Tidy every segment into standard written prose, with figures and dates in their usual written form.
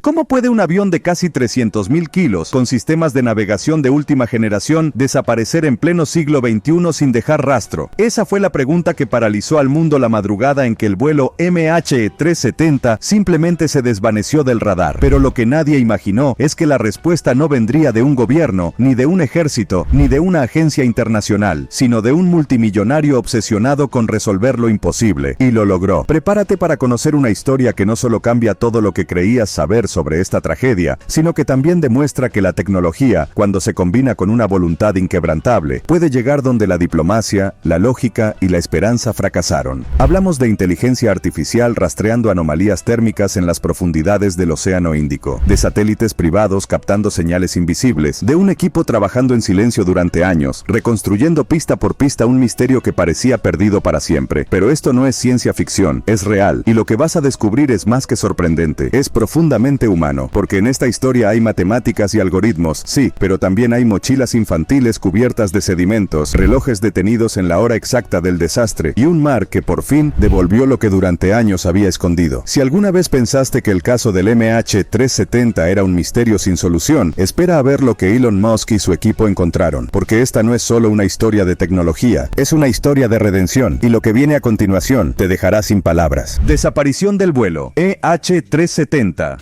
¿Cómo puede un avión de casi 300.000 kilos, con sistemas de navegación de última generación, desaparecer en pleno siglo XXI sin dejar rastro? Esa fue la pregunta que paralizó al mundo la madrugada en que el vuelo MH370 simplemente se desvaneció del radar. Pero lo que nadie imaginó es que la respuesta no vendría de un gobierno, ni de un ejército, ni de una agencia internacional, sino de un multimillonario obsesionado con resolver lo imposible. Y lo logró. Prepárate para conocer una historia que no solo cambia todo lo que creías saber sobre esta tragedia, sino que también demuestra que la tecnología, cuando se combina con una voluntad inquebrantable, puede llegar donde la diplomacia, la lógica y la esperanza fracasaron. Hablamos de inteligencia artificial rastreando anomalías térmicas en las profundidades del Océano Índico, de satélites privados captando señales invisibles, de un equipo trabajando en silencio durante años, reconstruyendo pista por pista un misterio que parecía perdido para siempre. Pero esto no es ciencia ficción, es real, y lo que vas a descubrir es más que sorprendente, es profundamente humano, porque en esta historia hay matemáticas y algoritmos, sí, pero también hay mochilas infantiles cubiertas de sedimentos, relojes detenidos en la hora exacta del desastre, y un mar que por fin devolvió lo que durante años había escondido. Si alguna vez pensaste que el caso del MH370 era un misterio sin solución, espera a ver lo que Elon Musk y su equipo encontraron, porque esta no es solo una historia de tecnología, es una historia de redención, y lo que viene a continuación te dejará sin palabras. Desaparición del vuelo MH370.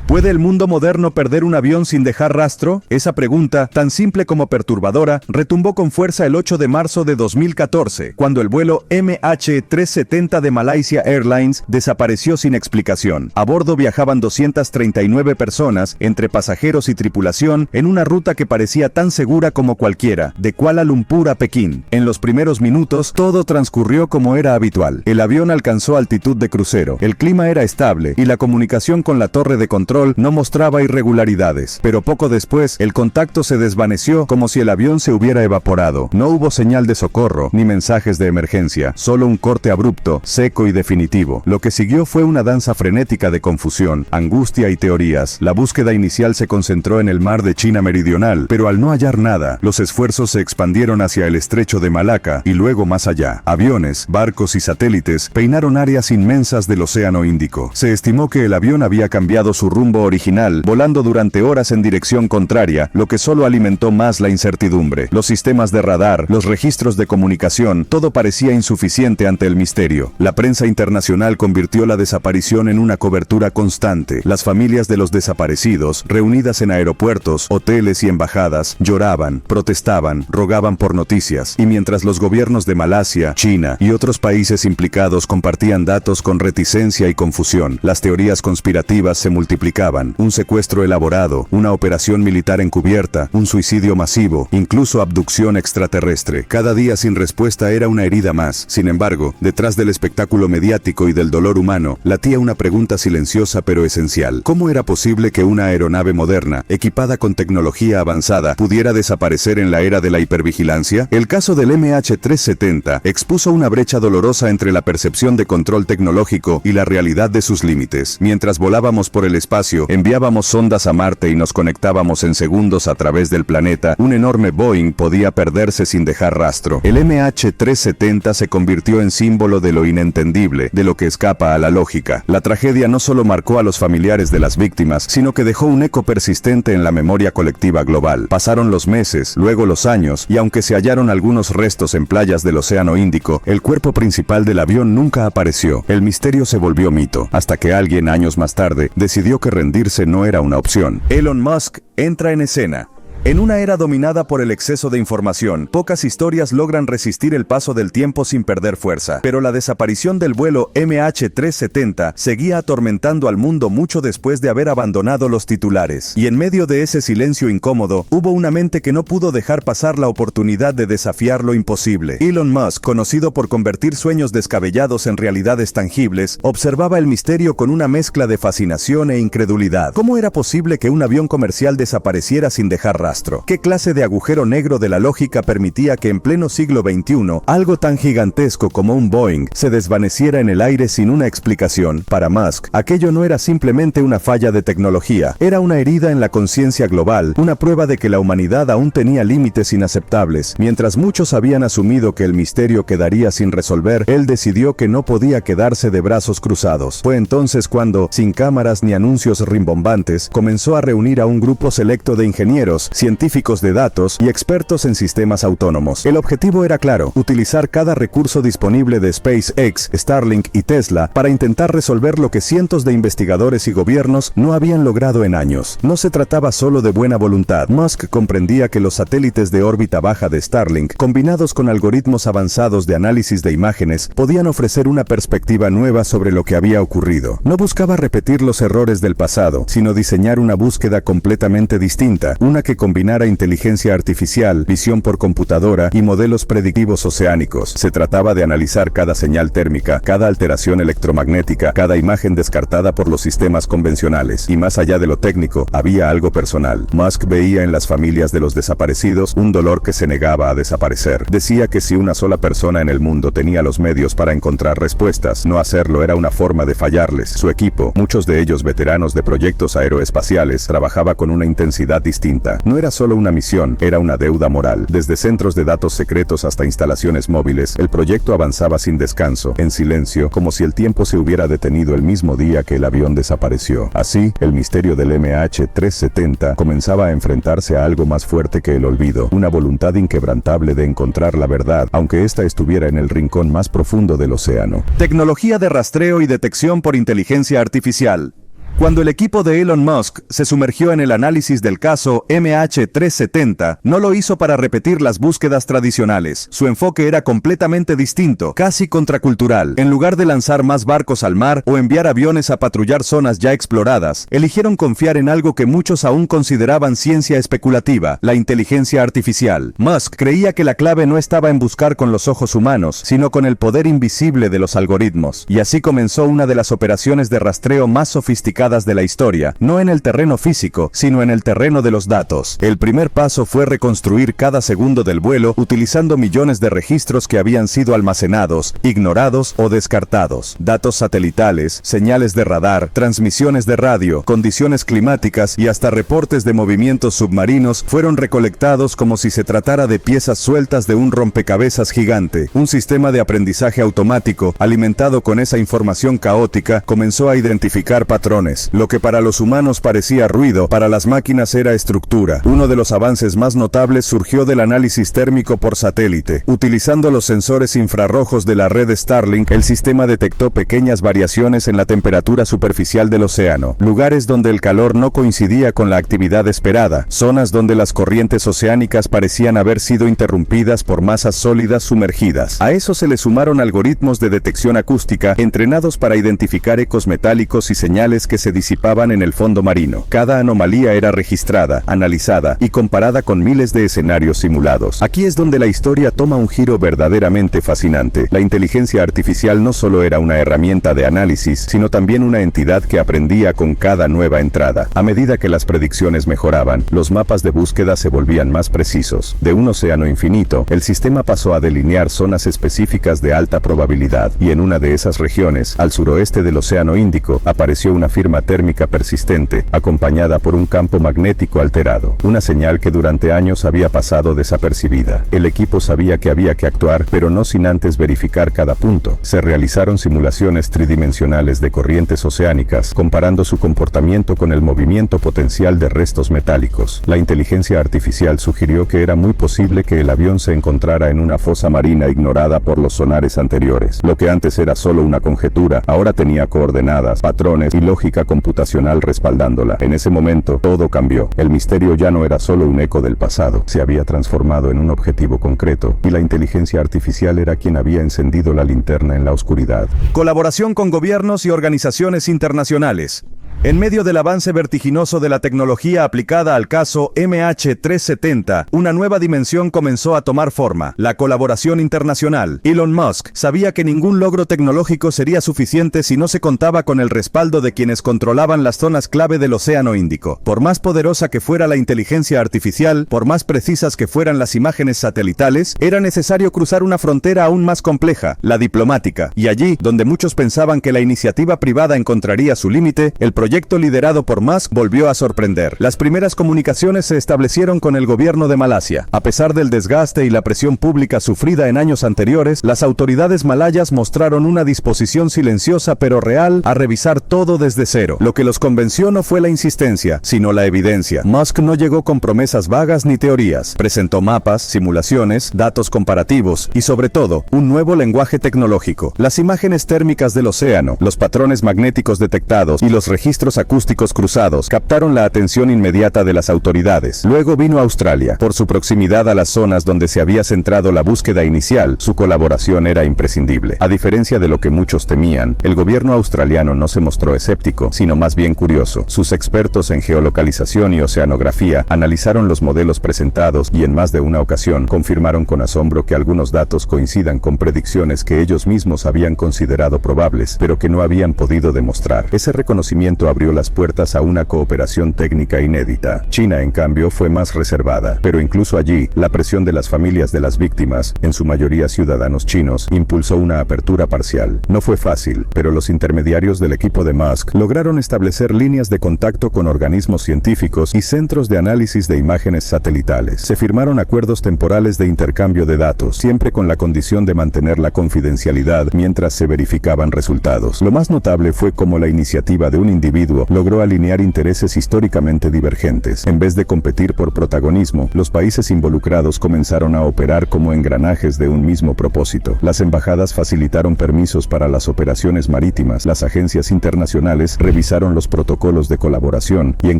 ¿Puede el mundo moderno perder un avión sin dejar rastro? Esa pregunta, tan simple como perturbadora, retumbó con fuerza el 8 de marzo de 2014, cuando el vuelo MH370 de Malaysia Airlines desapareció sin explicación. A bordo viajaban 239 personas, entre pasajeros y tripulación, en una ruta que parecía tan segura como cualquiera, de Kuala Lumpur a Pekín. En los primeros minutos, todo transcurrió como era habitual. El avión alcanzó altitud de crucero, el clima era estable, y la comunicación con la torre de control no mostraba irregularidades, pero poco después el contacto se desvaneció como si el avión se hubiera evaporado. No hubo señal de socorro, ni mensajes de emergencia, solo un corte abrupto, seco y definitivo. Lo que siguió fue una danza frenética de confusión, angustia y teorías. La búsqueda inicial se concentró en el mar de China Meridional, pero al no hallar nada, los esfuerzos se expandieron hacia el estrecho de Malaca y luego más allá. Aviones, barcos y satélites peinaron áreas inmensas del Océano Índico. Se estimó que el avión había cambiado su rumbo original, volando durante horas en dirección contraria, lo que solo alimentó más la incertidumbre. Los sistemas de radar, los registros de comunicación, todo parecía insuficiente ante el misterio. La prensa internacional convirtió la desaparición en una cobertura constante. Las familias de los desaparecidos, reunidas en aeropuertos, hoteles y embajadas, lloraban, protestaban, rogaban por noticias, y mientras los gobiernos de Malasia, China y otros países implicados compartían datos con reticencia y confusión, las teorías conspirativas se multiplicaban. Un secuestro elaborado, una operación militar encubierta, un suicidio masivo, incluso abducción extraterrestre. Cada día sin respuesta era una herida más. Sin embargo, detrás del espectáculo mediático y del dolor humano, latía una pregunta silenciosa pero esencial. ¿Cómo era posible que una aeronave moderna, equipada con tecnología avanzada, pudiera desaparecer en la era de la hipervigilancia? El caso del MH370 expuso una brecha dolorosa entre la percepción de control tecnológico y la realidad de sus límites. Mientras volábamos por el espacio, enviábamos sondas a Marte y nos conectábamos en segundos a través del planeta, un enorme Boeing podía perderse sin dejar rastro. El MH370 se convirtió en símbolo de lo inentendible, de lo que escapa a la lógica. La tragedia no solo marcó a los familiares de las víctimas, sino que dejó un eco persistente en la memoria colectiva global. Pasaron los meses, luego los años, y aunque se hallaron algunos restos en playas del Océano Índico, el cuerpo principal del avión nunca apareció. El misterio se volvió mito, hasta que alguien años más tarde decidió que rendirse no era una opción. Elon Musk entra en escena. En una era dominada por el exceso de información, pocas historias logran resistir el paso del tiempo sin perder fuerza. Pero la desaparición del vuelo MH370 seguía atormentando al mundo mucho después de haber abandonado los titulares. Y en medio de ese silencio incómodo, hubo una mente que no pudo dejar pasar la oportunidad de desafiar lo imposible. Elon Musk, conocido por convertir sueños descabellados en realidades tangibles, observaba el misterio con una mezcla de fascinación e incredulidad. ¿Cómo era posible que un avión comercial desapareciera sin dejar rastro? rastro. ¿Qué clase de agujero negro de la lógica permitía que en pleno siglo XXI, algo tan gigantesco como un Boeing se desvaneciera en el aire sin una explicación? Para Musk, aquello no era simplemente una falla de tecnología, era una herida en la conciencia global, una prueba de que la humanidad aún tenía límites inaceptables. Mientras muchos habían asumido que el misterio quedaría sin resolver, él decidió que no podía quedarse de brazos cruzados. Fue entonces cuando, sin cámaras ni anuncios rimbombantes, comenzó a reunir a un grupo selecto de ingenieros, científicos de datos y expertos en sistemas autónomos. El objetivo era claro: utilizar cada recurso disponible de SpaceX, Starlink y Tesla para intentar resolver lo que cientos de investigadores y gobiernos no habían logrado en años. No se trataba solo de buena voluntad. Musk comprendía que los satélites de órbita baja de Starlink, combinados con algoritmos avanzados de análisis de imágenes, podían ofrecer una perspectiva nueva sobre lo que había ocurrido. No buscaba repetir los errores del pasado, sino diseñar una búsqueda completamente distinta, una que combinara inteligencia artificial, visión por computadora y modelos predictivos oceánicos. Se trataba de analizar cada señal térmica, cada alteración electromagnética, cada imagen descartada por los sistemas convencionales. Y más allá de lo técnico, había algo personal. Musk veía en las familias de los desaparecidos un dolor que se negaba a desaparecer. Decía que si una sola persona en el mundo tenía los medios para encontrar respuestas, no hacerlo era una forma de fallarles. Su equipo, muchos de ellos veteranos de proyectos aeroespaciales, trabajaba con una intensidad distinta. No era solo una misión, era una deuda moral. Desde centros de datos secretos hasta instalaciones móviles, el proyecto avanzaba sin descanso, en silencio, como si el tiempo se hubiera detenido el mismo día que el avión desapareció. Así, el misterio del MH370 comenzaba a enfrentarse a algo más fuerte que el olvido, una voluntad inquebrantable de encontrar la verdad, aunque ésta estuviera en el rincón más profundo del océano. Tecnología de rastreo y detección por inteligencia artificial. Cuando el equipo de Elon Musk se sumergió en el análisis del caso MH370, no lo hizo para repetir las búsquedas tradicionales. Su enfoque era completamente distinto, casi contracultural. En lugar de lanzar más barcos al mar o enviar aviones a patrullar zonas ya exploradas, eligieron confiar en algo que muchos aún consideraban ciencia especulativa: la inteligencia artificial. Musk creía que la clave no estaba en buscar con los ojos humanos, sino con el poder invisible de los algoritmos. Y así comenzó una de las operaciones de rastreo más sofisticadas de la historia, no en el terreno físico, sino en el terreno de los datos. El primer paso fue reconstruir cada segundo del vuelo utilizando millones de registros que habían sido almacenados, ignorados o descartados. Datos satelitales, señales de radar, transmisiones de radio, condiciones climáticas y hasta reportes de movimientos submarinos fueron recolectados como si se tratara de piezas sueltas de un rompecabezas gigante. Un sistema de aprendizaje automático, alimentado con esa información caótica, comenzó a identificar patrones. Lo que para los humanos parecía ruido, para las máquinas era estructura. Uno de los avances más notables surgió del análisis térmico por satélite. Utilizando los sensores infrarrojos de la red Starlink, el sistema detectó pequeñas variaciones en la temperatura superficial del océano, lugares donde el calor no coincidía con la actividad esperada, zonas donde las corrientes oceánicas parecían haber sido interrumpidas por masas sólidas sumergidas. A eso se le sumaron algoritmos de detección acústica entrenados para identificar ecos metálicos y señales que se disipaban en el fondo marino. Cada anomalía era registrada, analizada y comparada con miles de escenarios simulados. Aquí es donde la historia toma un giro verdaderamente fascinante. La inteligencia artificial no solo era una herramienta de análisis, sino también una entidad que aprendía con cada nueva entrada. A medida que las predicciones mejoraban, los mapas de búsqueda se volvían más precisos. De un océano infinito, el sistema pasó a delinear zonas específicas de alta probabilidad, y en una de esas regiones, al suroeste del Océano Índico, apareció una firma térmica persistente, acompañada por un campo magnético alterado, una señal que durante años había pasado desapercibida. El equipo sabía que había que actuar, pero no sin antes verificar cada punto. Se realizaron simulaciones tridimensionales de corrientes oceánicas, comparando su comportamiento con el movimiento potencial de restos metálicos. La inteligencia artificial sugirió que era muy posible que el avión se encontrara en una fosa marina ignorada por los sonares anteriores. Lo que antes era solo una conjetura, ahora tenía coordenadas, patrones y lógica computacional respaldándola. En ese momento, todo cambió. El misterio ya no era solo un eco del pasado, se había transformado en un objetivo concreto, y la inteligencia artificial era quien había encendido la linterna en la oscuridad. Colaboración con gobiernos y organizaciones internacionales. En medio del avance vertiginoso de la tecnología aplicada al caso MH370, una nueva dimensión comenzó a tomar forma: la colaboración internacional. Elon Musk sabía que ningún logro tecnológico sería suficiente si no se contaba con el respaldo de quienes controlaban las zonas clave del Océano Índico. Por más poderosa que fuera la inteligencia artificial, por más precisas que fueran las imágenes satelitales, era necesario cruzar una frontera aún más compleja: la diplomática. Y allí, donde muchos pensaban que la iniciativa privada encontraría su límite, el proyecto liderado por Musk volvió a sorprender. Las primeras comunicaciones se establecieron con el gobierno de Malasia. A pesar del desgaste y la presión pública sufrida en años anteriores, las autoridades malayas mostraron una disposición silenciosa pero real a revisar todo desde cero. Lo que los convenció no fue la insistencia, sino la evidencia. Musk no llegó con promesas vagas ni teorías. Presentó mapas, simulaciones, datos comparativos y, sobre todo, un nuevo lenguaje tecnológico. Las imágenes térmicas del océano, los patrones magnéticos detectados y los registros acústicos cruzados captaron la atención inmediata de las autoridades. Luego vino Australia. Por su proximidad a las zonas donde se había centrado la búsqueda inicial, su colaboración era imprescindible. A diferencia de lo que muchos temían, el gobierno australiano no se mostró escéptico, sino más bien curioso. Sus expertos en geolocalización y oceanografía analizaron los modelos presentados y en más de una ocasión confirmaron con asombro que algunos datos coincidan con predicciones que ellos mismos habían considerado probables, pero que no habían podido demostrar. Ese reconocimiento abrió las puertas a una cooperación técnica inédita. China, en cambio, fue más reservada, pero incluso allí, la presión de las familias de las víctimas, en su mayoría ciudadanos chinos, impulsó una apertura parcial. No fue fácil, pero los intermediarios del equipo de Musk lograron establecer líneas de contacto con organismos científicos y centros de análisis de imágenes satelitales. Se firmaron acuerdos temporales de intercambio de datos, siempre con la condición de mantener la confidencialidad mientras se verificaban resultados. Lo más notable fue cómo la iniciativa de un individuo logró alinear intereses históricamente divergentes. En vez de competir por protagonismo, los países involucrados comenzaron a operar como engranajes de un mismo propósito. Las embajadas facilitaron permisos para las operaciones marítimas, las agencias internacionales revisaron los protocolos de colaboración, y en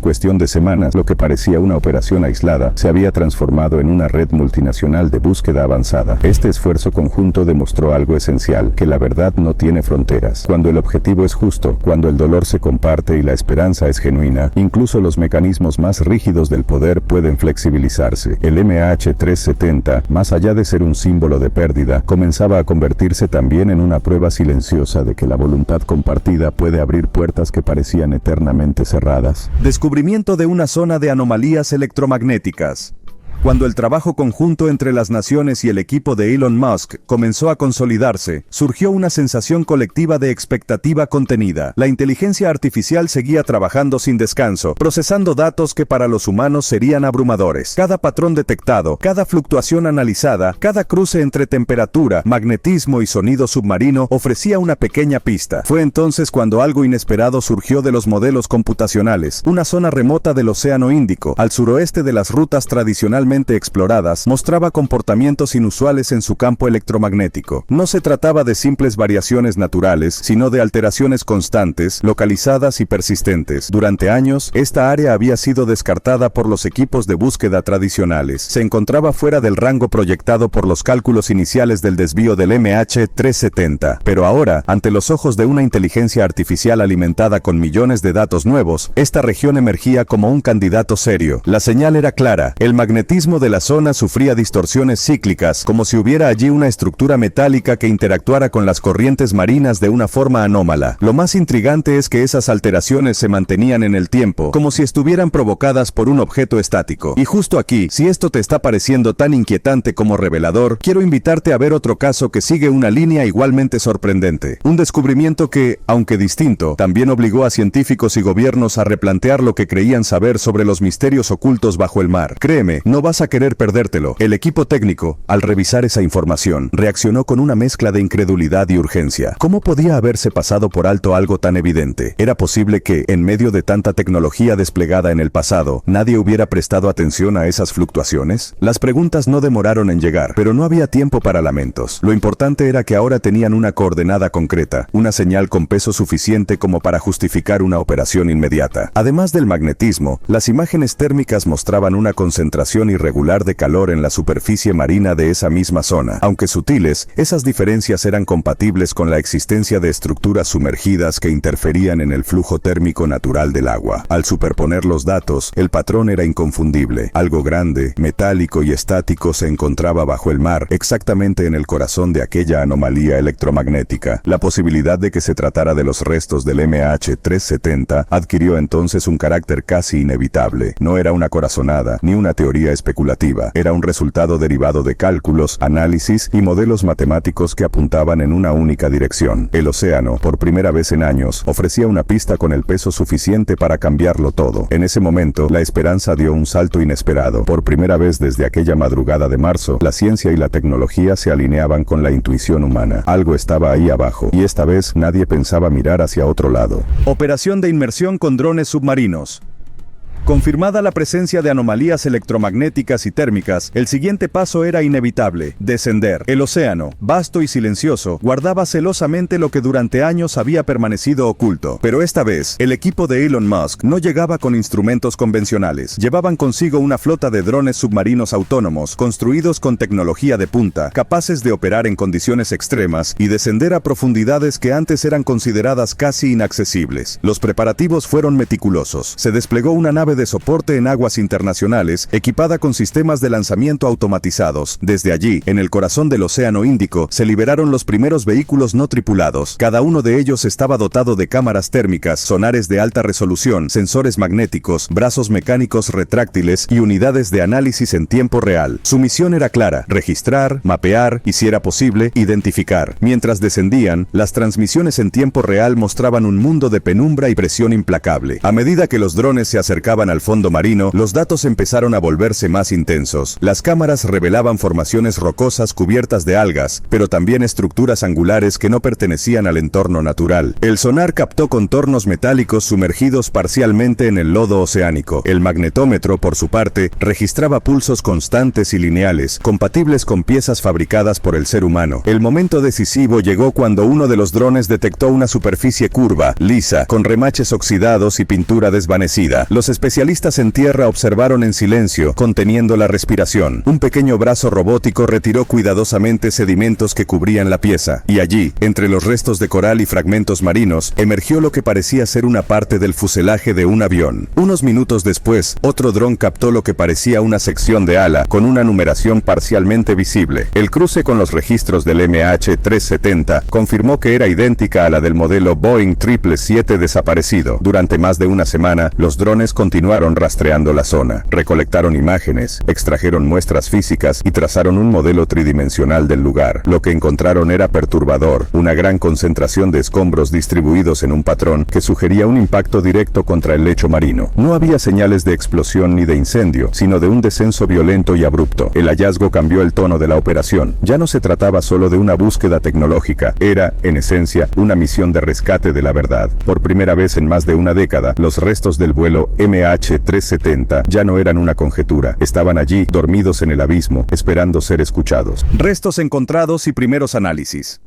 cuestión de semanas, lo que parecía una operación aislada se había transformado en una red multinacional de búsqueda avanzada. Este esfuerzo conjunto demostró algo esencial: que la verdad no tiene fronteras. Cuando el objetivo es justo, cuando el dolor se comparte y la esperanza es genuina, incluso los mecanismos más rígidos del poder pueden flexibilizarse. El MH370, más allá de ser un símbolo de pérdida, comenzaba a convertirse también en una prueba silenciosa de que la voluntad compartida puede abrir puertas que parecían eternamente cerradas. Descubrimiento de una zona de anomalías electromagnéticas. Cuando el trabajo conjunto entre las naciones y el equipo de Elon Musk comenzó a consolidarse, surgió una sensación colectiva de expectativa contenida. La inteligencia artificial seguía trabajando sin descanso, procesando datos que para los humanos serían abrumadores. Cada patrón detectado, cada fluctuación analizada, cada cruce entre temperatura, magnetismo y sonido submarino ofrecía una pequeña pista. Fue entonces cuando algo inesperado surgió de los modelos computacionales. Una zona remota del Océano Índico, al suroeste de las rutas tradicionalmente exploradas, mostraba comportamientos inusuales en su campo electromagnético. No se trataba de simples variaciones naturales, sino de alteraciones constantes, localizadas y persistentes. Durante años, esta área había sido descartada por los equipos de búsqueda tradicionales. Se encontraba fuera del rango proyectado por los cálculos iniciales del desvío del MH370. Pero ahora, ante los ojos de una inteligencia artificial alimentada con millones de datos nuevos, esta región emergía como un candidato serio. La señal era clara: el magnetismo de la zona sufría distorsiones cíclicas, como si hubiera allí una estructura metálica que interactuara con las corrientes marinas de una forma anómala. Lo más intrigante es que esas alteraciones se mantenían en el tiempo, como si estuvieran provocadas por un objeto estático. Y justo aquí, si esto te está pareciendo tan inquietante como revelador, quiero invitarte a ver otro caso que sigue una línea igualmente sorprendente. Un descubrimiento que, aunque distinto, también obligó a científicos y gobiernos a replantear lo que creían saber sobre los misterios ocultos bajo el mar. Créeme, no vas a querer perdértelo. El equipo técnico, al revisar esa información, reaccionó con una mezcla de incredulidad y urgencia. ¿Cómo podía haberse pasado por alto algo tan evidente? ¿Era posible que, en medio de tanta tecnología desplegada en el pasado, nadie hubiera prestado atención a esas fluctuaciones? Las preguntas no demoraron en llegar, pero no había tiempo para lamentos. Lo importante era que ahora tenían una coordenada concreta, una señal con peso suficiente como para justificar una operación inmediata. Además del magnetismo, las imágenes térmicas mostraban una concentración irregular de calor en la superficie marina de esa misma zona. Aunque sutiles, esas diferencias eran compatibles con la existencia de estructuras sumergidas que interferían en el flujo térmico natural del agua. Al superponer los datos, el patrón era inconfundible. Algo grande, metálico y estático se encontraba bajo el mar, exactamente en el corazón de aquella anomalía electromagnética. La posibilidad de que se tratara de los restos del MH370 adquirió entonces un carácter casi inevitable. No era una corazonada, ni una teoría especulativa. Era un resultado derivado de cálculos, análisis y modelos matemáticos que apuntaban en una única dirección. El océano, por primera vez en años, ofrecía una pista con el peso suficiente para cambiarlo todo. En ese momento, la esperanza dio un salto inesperado. Por primera vez desde aquella madrugada de marzo, la ciencia y la tecnología se alineaban con la intuición humana. Algo estaba ahí abajo, y esta vez nadie pensaba mirar hacia otro lado. Operación de inmersión con drones submarinos. Confirmada la presencia de anomalías electromagnéticas y térmicas, el siguiente paso era inevitable: descender. El océano, vasto y silencioso, guardaba celosamente lo que durante años había permanecido oculto. Pero esta vez, el equipo de Elon Musk no llegaba con instrumentos convencionales. Llevaban consigo una flota de drones submarinos autónomos, construidos con tecnología de punta, capaces de operar en condiciones extremas y descender a profundidades que antes eran consideradas casi inaccesibles. Los preparativos fueron meticulosos. Se desplegó una nave de soporte en aguas internacionales, equipada con sistemas de lanzamiento automatizados. Desde allí, en el corazón del Océano Índico, se liberaron los primeros vehículos no tripulados. Cada uno de ellos estaba dotado de cámaras térmicas, sonares de alta resolución, sensores magnéticos, brazos mecánicos retráctiles y unidades de análisis en tiempo real. Su misión era clara: registrar, mapear y, si era posible, identificar. Mientras descendían, las transmisiones en tiempo real mostraban un mundo de penumbra y presión implacable. A medida que los drones se acercaban al fondo marino, los datos empezaron a volverse más intensos. Las cámaras revelaban formaciones rocosas cubiertas de algas, pero también estructuras angulares que no pertenecían al entorno natural. El sonar captó contornos metálicos sumergidos parcialmente en el lodo oceánico. El magnetómetro, por su parte, registraba pulsos constantes y lineales, compatibles con piezas fabricadas por el ser humano. El momento decisivo llegó cuando uno de los drones detectó una superficie curva, lisa, con remaches oxidados y pintura desvanecida. Los especialistas en tierra observaron en silencio, conteniendo la respiración. Un pequeño brazo robótico retiró cuidadosamente sedimentos que cubrían la pieza, y allí, entre los restos de coral y fragmentos marinos, emergió lo que parecía ser una parte del fuselaje de un avión. Unos minutos después, otro dron captó lo que parecía una sección de ala, con una numeración parcialmente visible. El cruce con los registros del MH370 confirmó que era idéntica a la del modelo Boeing 777 desaparecido. Durante más de una semana, los drones continuaron rastreando la zona. Recolectaron imágenes, extrajeron muestras físicas y trazaron un modelo tridimensional del lugar. Lo que encontraron era perturbador: una gran concentración de escombros distribuidos en un patrón que sugería un impacto directo contra el lecho marino. No había señales de explosión ni de incendio, sino de un descenso violento y abrupto. El hallazgo cambió el tono de la operación. Ya no se trataba solo de una búsqueda tecnológica, era, en esencia, una misión de rescate de la verdad. Por primera vez en más de una década, los restos del vuelo MH370 ya no eran una conjetura. Estaban allí, dormidos en el abismo, esperando ser escuchados. Restos encontrados y primeros análisis.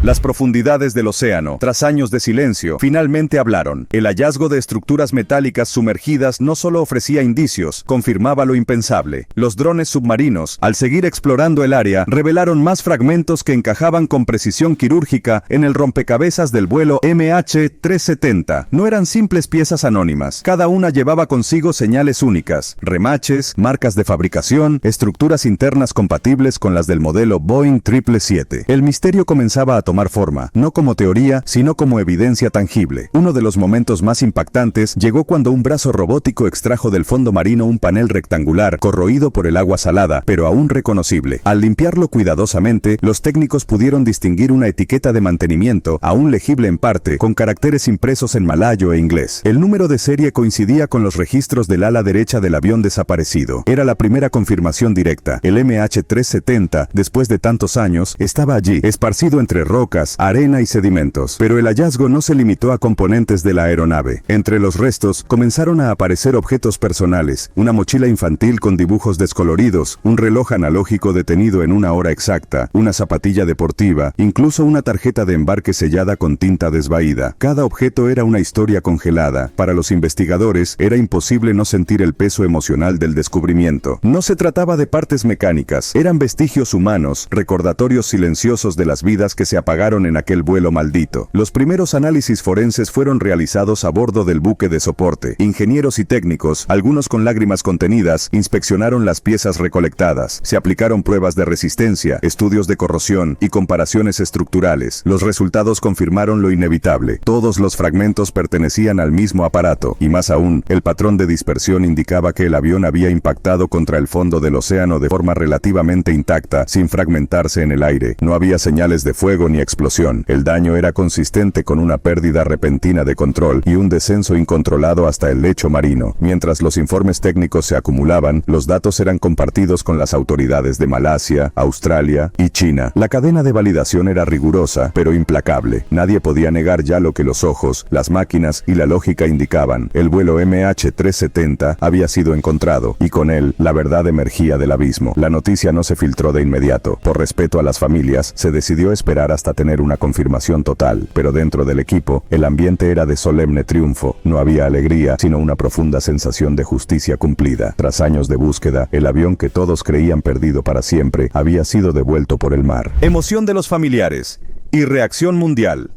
Las profundidades del océano, tras años de silencio, finalmente hablaron. El hallazgo de estructuras metálicas sumergidas no solo ofrecía indicios, confirmaba lo impensable. Los drones submarinos, al seguir explorando el área, revelaron más fragmentos que encajaban con precisión quirúrgica en el rompecabezas del vuelo MH370. No eran simples piezas anónimas. Cada una llevaba consigo señales únicas: remaches, marcas de fabricación, estructuras internas compatibles con las del modelo Boeing 777. El misterio comenzaba a tomar forma, no como teoría, sino como evidencia tangible. Uno de los momentos más impactantes llegó cuando un brazo robótico extrajo del fondo marino un panel rectangular, corroído por el agua salada, pero aún reconocible. Al limpiarlo cuidadosamente, los técnicos pudieron distinguir una etiqueta de mantenimiento, aún legible en parte, con caracteres impresos en malayo e inglés. El número de serie coincidía con los registros del ala derecha del avión desaparecido. Era la primera confirmación directa. El MH370, después de tantos años, estaba allí, esparcido entre rocas rocas, arena y sedimentos. Pero el hallazgo no se limitó a componentes de la aeronave. Entre los restos comenzaron a aparecer objetos personales, una mochila infantil con dibujos descoloridos, un reloj analógico detenido en una hora exacta, una zapatilla deportiva, incluso una tarjeta de embarque sellada con tinta desvaída. Cada objeto era una historia congelada. Para los investigadores, era imposible no sentir el peso emocional del descubrimiento. No se trataba de partes mecánicas, eran vestigios humanos, recordatorios silenciosos de las vidas que se apagaron en aquel vuelo maldito. Los primeros análisis forenses fueron realizados a bordo del buque de soporte. Ingenieros y técnicos, algunos con lágrimas contenidas, inspeccionaron las piezas recolectadas. Se aplicaron pruebas de resistencia, estudios de corrosión y comparaciones estructurales. Los resultados confirmaron lo inevitable. Todos los fragmentos pertenecían al mismo aparato, y más aún, el patrón de dispersión indicaba que el avión había impactado contra el fondo del océano de forma relativamente intacta, sin fragmentarse en el aire. No había señales de fuego ni explosión. El daño era consistente con una pérdida repentina de control y un descenso incontrolado hasta el lecho marino. Mientras los informes técnicos se acumulaban, los datos eran compartidos con las autoridades de Malasia, Australia y China. La cadena de validación era rigurosa, pero implacable. Nadie podía negar ya lo que los ojos, las máquinas y la lógica indicaban. El vuelo MH370 había sido encontrado, y con él, la verdad emergía del abismo. La noticia no se filtró de inmediato. Por respeto a las familias, se decidió esperar hasta tener una confirmación total, pero dentro del equipo, el ambiente era de solemne triunfo. No había alegría, sino una profunda sensación de justicia cumplida. Tras años de búsqueda, el avión que todos creían perdido para siempre, había sido devuelto por el mar. Emoción de los familiares y reacción mundial.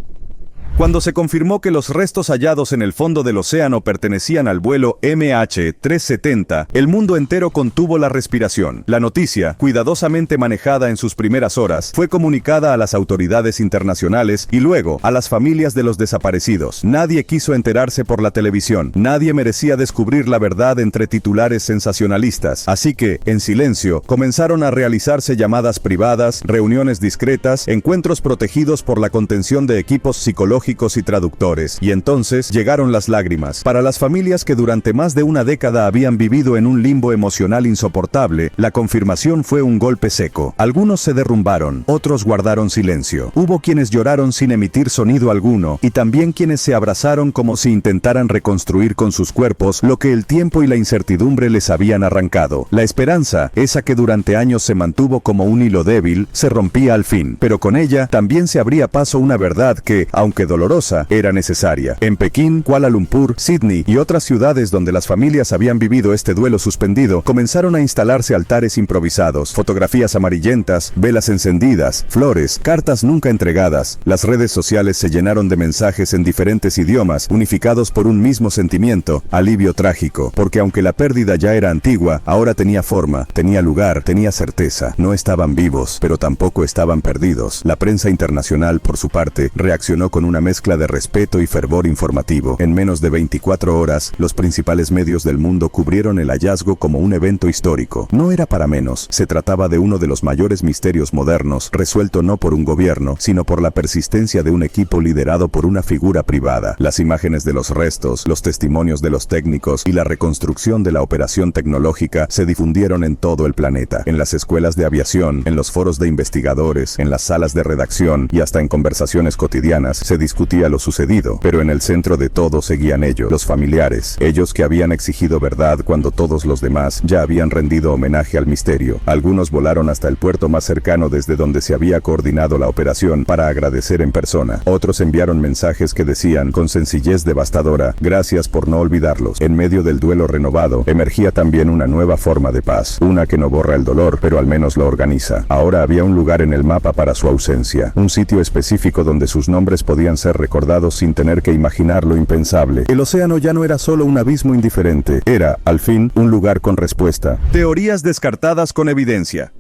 Cuando se confirmó que los restos hallados en el fondo del océano pertenecían al vuelo MH370, el mundo entero contuvo la respiración. La noticia, cuidadosamente manejada en sus primeras horas, fue comunicada a las autoridades internacionales y luego a las familias de los desaparecidos. Nadie quiso enterarse por la televisión. Nadie merecía descubrir la verdad entre titulares sensacionalistas. Así que, en silencio, comenzaron a realizarse llamadas privadas, reuniones discretas, encuentros protegidos por la contención de equipos psicológicos y traductores, y entonces llegaron las lágrimas. Para las familias que durante más de una década habían vivido en un limbo emocional insoportable, la confirmación fue un golpe seco. Algunos se derrumbaron, otros guardaron silencio. Hubo quienes lloraron sin emitir sonido alguno, y también quienes se abrazaron como si intentaran reconstruir con sus cuerpos lo que el tiempo y la incertidumbre les habían arrancado. La esperanza, esa que durante años se mantuvo como un hilo débil, se rompía al fin, pero con ella también se abría paso una verdad que, aunque dolorosa, era necesaria. En Pekín, Kuala Lumpur, Sydney y otras ciudades donde las familias habían vivido este duelo suspendido, comenzaron a instalarse altares improvisados, fotografías amarillentas, velas encendidas, flores, cartas nunca entregadas. Las redes sociales se llenaron de mensajes en diferentes idiomas, unificados por un mismo sentimiento, alivio trágico, porque aunque la pérdida ya era antigua, ahora tenía forma, tenía lugar, tenía certeza. No estaban vivos, pero tampoco estaban perdidos. La prensa internacional, por su parte, reaccionó con una mezcla de respeto y fervor informativo. En menos de 24 horas, los principales medios del mundo cubrieron el hallazgo como un evento histórico. No era para menos, se trataba de uno de los mayores misterios modernos, resuelto no por un gobierno, sino por la persistencia de un equipo liderado por una figura privada. Las imágenes de los restos, los testimonios de los técnicos y la reconstrucción de la operación tecnológica se difundieron en todo el planeta, en las escuelas de aviación, en los foros de investigadores, en las salas de redacción y hasta en conversaciones cotidianas se discutía lo sucedido, pero en el centro de todo seguían ellos, los familiares, ellos que habían exigido verdad cuando todos los demás ya habían rendido homenaje al misterio. Algunos volaron hasta el puerto más cercano desde donde se había coordinado la operación para agradecer en persona. Otros enviaron mensajes que decían, con sencillez devastadora, gracias por no olvidarlos. En medio del duelo renovado, emergía también una nueva forma de paz, una que no borra el dolor, pero al menos lo organiza. Ahora había un lugar en el mapa para su ausencia, un sitio específico donde sus nombres podían ser recordados sin tener que imaginar lo impensable. El océano ya no era solo un abismo indiferente, era, al fin, un lugar con respuesta. Teorías descartadas con evidencia.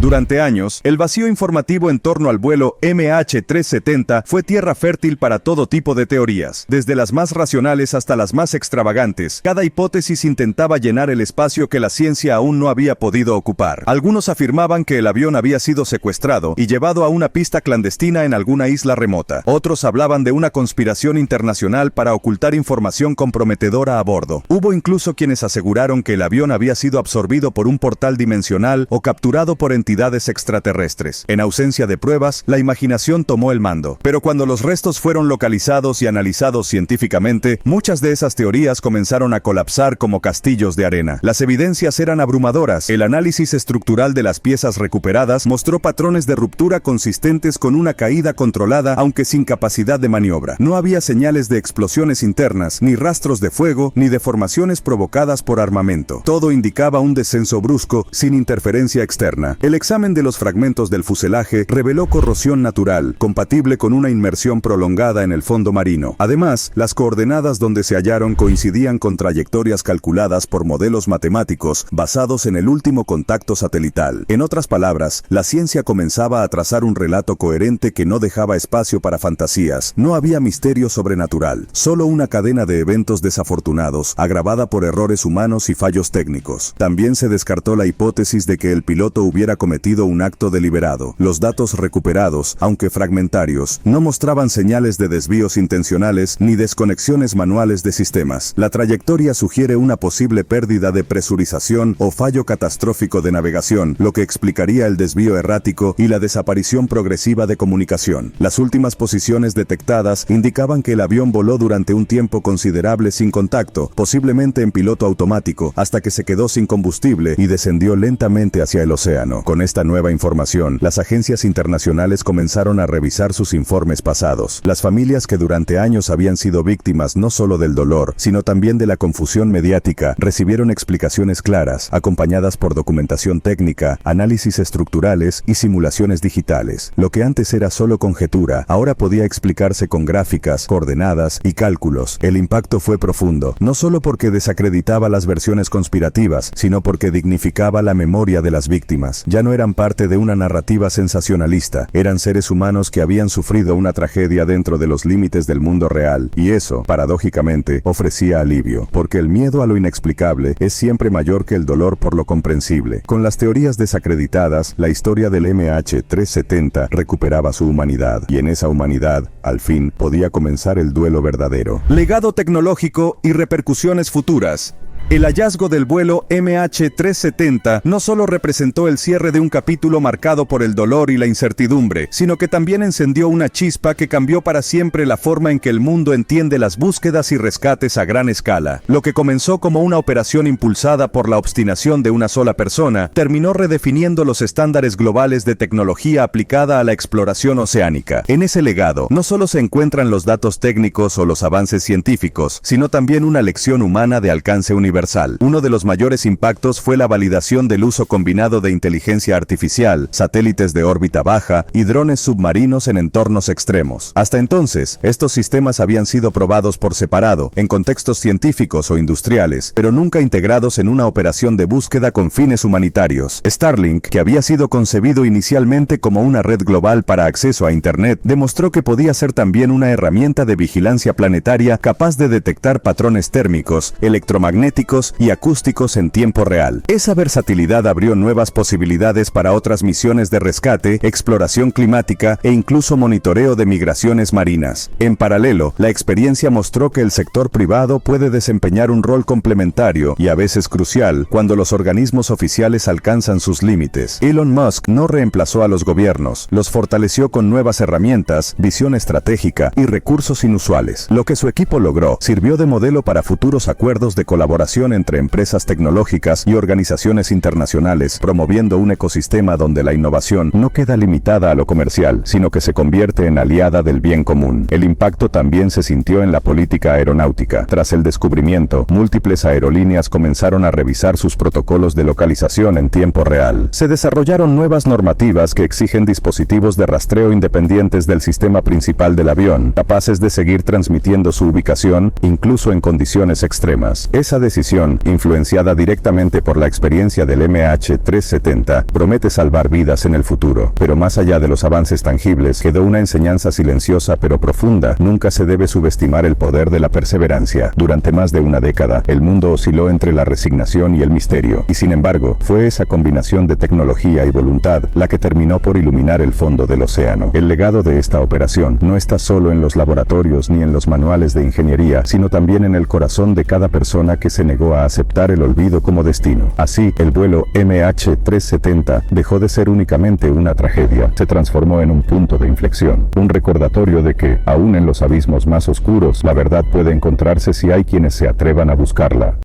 Durante años, el vacío informativo en torno al vuelo MH370 fue tierra fértil para todo tipo de teorías. Desde las más racionales hasta las más extravagantes, cada hipótesis intentaba llenar el espacio que la ciencia aún no había podido ocupar. Algunos afirmaban que el avión había sido secuestrado y llevado a una pista clandestina en alguna isla remota. Otros hablaban de una conspiración internacional para ocultar información comprometedora a bordo. Hubo incluso quienes aseguraron que el avión había sido absorbido por un portal dimensional o capturado por entidades extraterrestres. En ausencia de pruebas, la imaginación tomó el mando. Pero cuando los restos fueron localizados y analizados científicamente, muchas de esas teorías comenzaron a colapsar como castillos de arena. Las evidencias eran abrumadoras. El análisis estructural de las piezas recuperadas mostró patrones de ruptura consistentes con una caída controlada, aunque sin capacidad de maniobra. No había señales de explosiones internas, ni rastros de fuego, ni deformaciones provocadas por armamento. Todo indicaba un descenso brusco, sin interferencia externa. El examen de los fragmentos del fuselaje reveló corrosión natural, compatible con una inmersión prolongada en el fondo marino. Además, las coordenadas donde se hallaron coincidían con trayectorias calculadas por modelos matemáticos basados en el último contacto satelital. En otras palabras, la ciencia comenzaba a trazar un relato coherente que no dejaba espacio para fantasías. No había misterio sobrenatural, solo una cadena de eventos desafortunados, agravada por errores humanos y fallos técnicos. También se descartó la hipótesis de que el piloto hubiera cometido un acto deliberado. Los datos recuperados, aunque fragmentarios, no mostraban señales de desvíos intencionales ni desconexiones manuales de sistemas. La trayectoria sugiere una posible pérdida de presurización o fallo catastrófico de navegación, lo que explicaría el desvío errático y la desaparición progresiva de comunicación. Las últimas posiciones detectadas indicaban que el avión voló durante un tiempo considerable sin contacto, posiblemente en piloto automático, hasta que se quedó sin combustible y descendió lentamente hacia el océano. Con esta nueva información, las agencias internacionales comenzaron a revisar sus informes pasados. Las familias que durante años habían sido víctimas no solo del dolor, sino también de la confusión mediática, recibieron explicaciones claras, acompañadas por documentación técnica, análisis estructurales y simulaciones digitales. Lo que antes era solo conjetura, ahora podía explicarse con gráficas, coordenadas y cálculos. El impacto fue profundo, no solo porque desacreditaba las versiones conspirativas, sino porque dignificaba la memoria de las víctimas. Ya no eran parte de una narrativa sensacionalista, eran seres humanos que habían sufrido una tragedia dentro de los límites del mundo real, y eso, paradójicamente, ofrecía alivio, porque el miedo a lo inexplicable es siempre mayor que el dolor por lo comprensible. Con las teorías desacreditadas, la historia del MH370 recuperaba su humanidad, y en esa humanidad, al fin, podía comenzar el duelo verdadero. Legado tecnológico y repercusiones futuras. El hallazgo del vuelo MH370 no solo representó el cierre de un capítulo marcado por el dolor y la incertidumbre, sino que también encendió una chispa que cambió para siempre la forma en que el mundo entiende las búsquedas y rescates a gran escala. Lo que comenzó como una operación impulsada por la obstinación de una sola persona, terminó redefiniendo los estándares globales de tecnología aplicada a la exploración oceánica. En ese legado, no solo se encuentran los datos técnicos o los avances científicos, sino también una lección humana de alcance universal. Uno de los mayores impactos fue la validación del uso combinado de inteligencia artificial, satélites de órbita baja y drones submarinos en entornos extremos. Hasta entonces, estos sistemas habían sido probados por separado, en contextos científicos o industriales, pero nunca integrados en una operación de búsqueda con fines humanitarios. Starlink, que había sido concebido inicialmente como una red global para acceso a Internet, demostró que podía ser también una herramienta de vigilancia planetaria capaz de detectar patrones térmicos, electromagnéticos y acústicos en tiempo real. Esa versatilidad abrió nuevas posibilidades para otras misiones de rescate, exploración climática e incluso monitoreo de migraciones marinas. En paralelo, la experiencia mostró que el sector privado puede desempeñar un rol complementario y a veces crucial cuando los organismos oficiales alcanzan sus límites. Elon Musk no reemplazó a los gobiernos, los fortaleció con nuevas herramientas, visión estratégica y recursos inusuales. Lo que su equipo logró sirvió de modelo para futuros acuerdos de colaboración entre empresas tecnológicas y organizaciones internacionales, promoviendo un ecosistema donde la innovación no queda limitada a lo comercial, sino que se convierte en aliada del bien común. El impacto también se sintió en la política aeronáutica. Tras el descubrimiento, múltiples aerolíneas comenzaron a revisar sus protocolos de localización en tiempo real. Se desarrollaron nuevas normativas que exigen dispositivos de rastreo independientes del sistema principal del avión, capaces de seguir transmitiendo su ubicación, incluso en condiciones extremas. Esa decisión, influenciada directamente por la experiencia del MH370, promete salvar vidas en el futuro. Pero más allá de los avances tangibles, quedó una enseñanza silenciosa pero profunda. Nunca se debe subestimar el poder de la perseverancia. Durante más de una década, el mundo osciló entre la resignación y el misterio, y sin embargo, fue esa combinación de tecnología y voluntad la que terminó por iluminar el fondo del océano. El legado de esta operación no está solo en los laboratorios ni en los manuales de ingeniería, sino también en el corazón de cada persona que se negó negó a aceptar el olvido como destino. Así, el vuelo MH370 dejó de ser únicamente una tragedia, se transformó en un punto de inflexión, un recordatorio de que, aún en los abismos más oscuros, la verdad puede encontrarse si hay quienes se atrevan a buscarla.